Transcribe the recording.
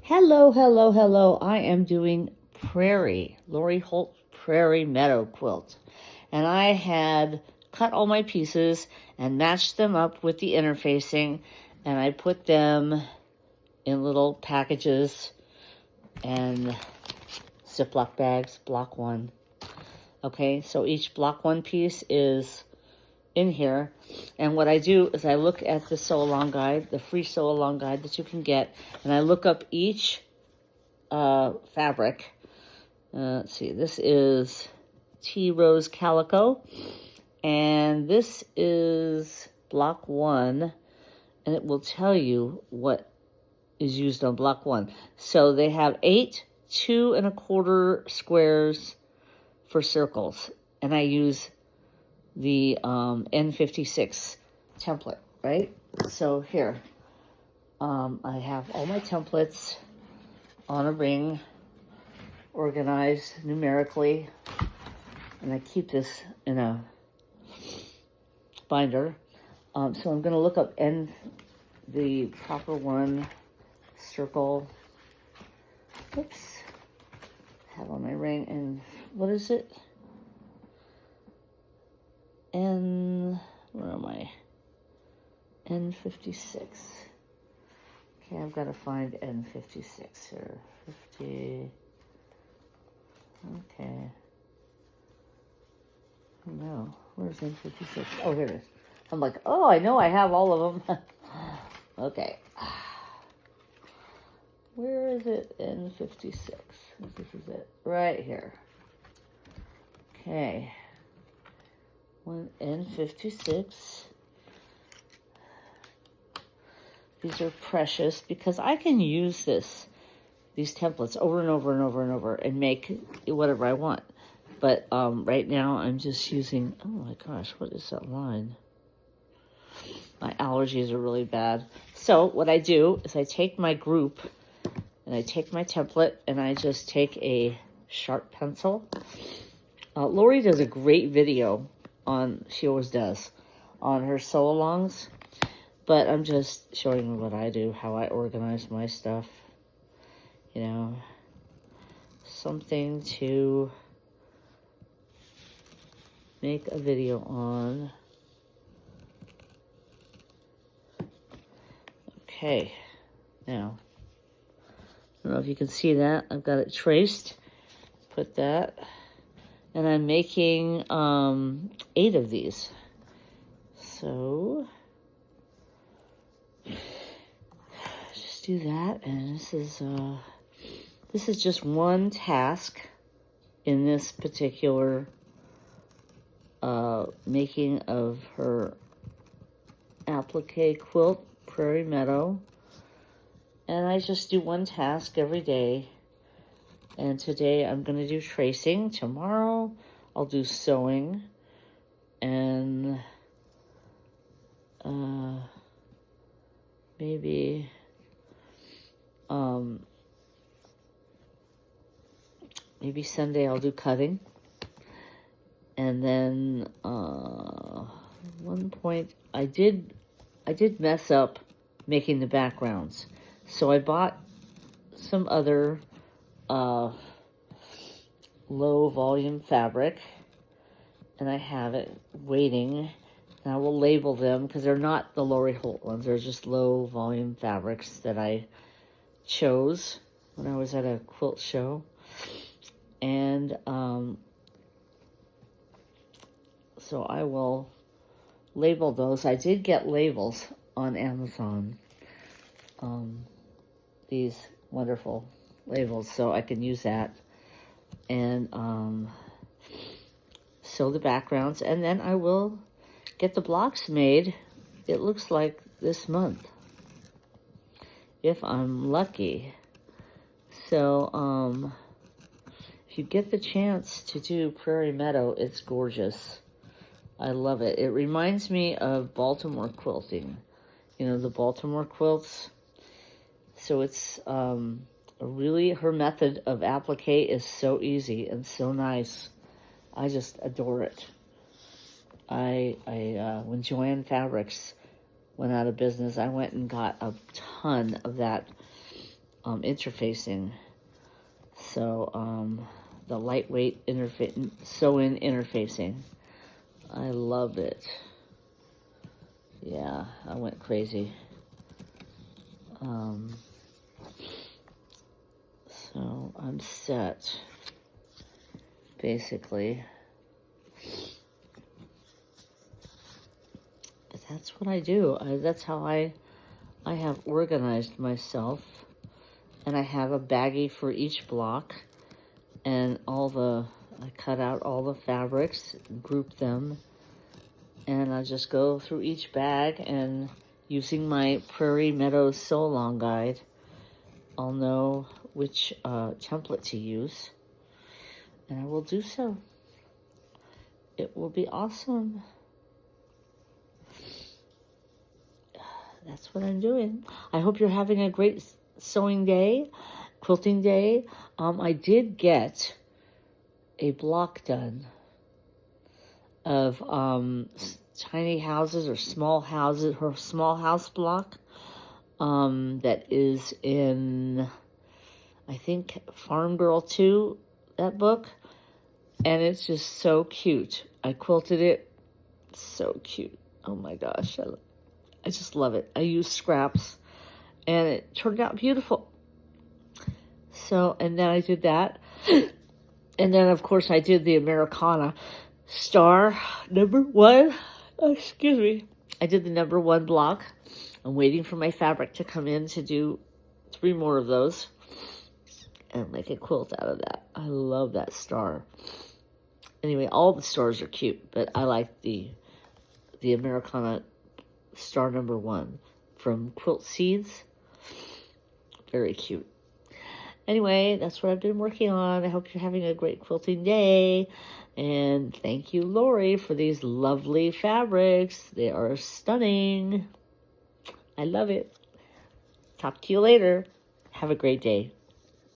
Hello, hello, hello. I am doing Prairie, Lori Holt Prairie Meadow quilt. And I had cut all my pieces and matched them up with the interfacing, and I put them in little packages and Ziploc bags, block one. Okay, so each block one piece is in here, and what I do is I look at the sew-along guide, the free sew-along guide that you can get, and I look up each fabric. Let's see, this is Tea Rose Calico, and this is block one, and it will tell you what is used on block one. So they have 8 2 1/4 squares for circles, and I use the N56 template, right? So here, I have all my templates on a ring, organized numerically, and I keep this in a binder. So I'm going to look up the proper one, circle. Oops, have on my ring, and what is it? Where am I? N56. Okay, I've got to find N56 here. 50. Okay. No, where's N56? Oh, here it is. I'm like, oh, I know I have all of them. Okay. Where is it? N56. This is it. Right here. Okay. One N56. These are precious because I can use these templates over and over and over and over and make whatever I want. But right now I'm just using, oh my gosh, what is that line? My allergies are really bad. So what I do is I take my group and I take my template and I just take a sharp pencil. Lori does a great video she always does, on her sew-alongs, but I'm just showing you what I do, how I organize my stuff, you know, something to make a video on. Okay, now, I don't know if you can see that, I've got it traced, put that. And I'm making 8 of these. So just do that, and this is just one task in this particular making of her applique quilt, Prairie Meadow. And I just do one task every day. And today I'm going to do tracing. Tomorrow I'll do sewing. And maybe Sunday I'll do cutting. And then one point I did mess up making the backgrounds. So I bought some other low volume fabric, and I have it waiting, and I will label them because they're not the Lori Holt ones. They're just low volume fabrics that I chose when I was at a quilt show. And so I will label those. I did get labels on Amazon, these wonderful labels, so I can use that and sew the backgrounds, and then I will get the blocks made. It looks like this month, if I'm lucky. So if you get the chance to do Prairie Meadow, it's gorgeous. I love it. It reminds me of Baltimore quilting, you know, the Baltimore quilts. So it's really, her method of applique is so easy and so nice. I just adore it. When Joanne Fabrics went out of business, I went and got a ton of that interfacing. So the lightweight sew-in interfacing. I love it. Yeah, I went crazy. So I'm set, basically. But that's what I do. That's how I have organized myself. And I have a baggie for each block. And I cut out all the fabrics, group them. And I just go through each bag, and using my Prairie, Meadow Sew Along guide, I'll know which template to use. And I will do so. It will be awesome. That's what I'm doing. I hope you're having a great sewing day, quilting day. I did get a block done of tiny houses or small houses, her small house block that is in, I think, Farm Girl 2, that book. And it's just so cute. I quilted it. So cute. Oh my gosh. I just love it. I used scraps and it turned out beautiful. So, and then I did that. And then, of course, I did the Americana star #1. Excuse me. I did the #1 block. I'm waiting for my fabric to come in to do 3 more of those and make a quilt out of that. I love that star. Anyway, all the stars are cute, but I like the Americana star #1 from Quilt Seeds. Very cute. Anyway, that's what I've been working on. I hope you're having a great quilting day. And thank you, Lori, for these lovely fabrics. They are stunning. I love it. Talk to you later. Have a great day.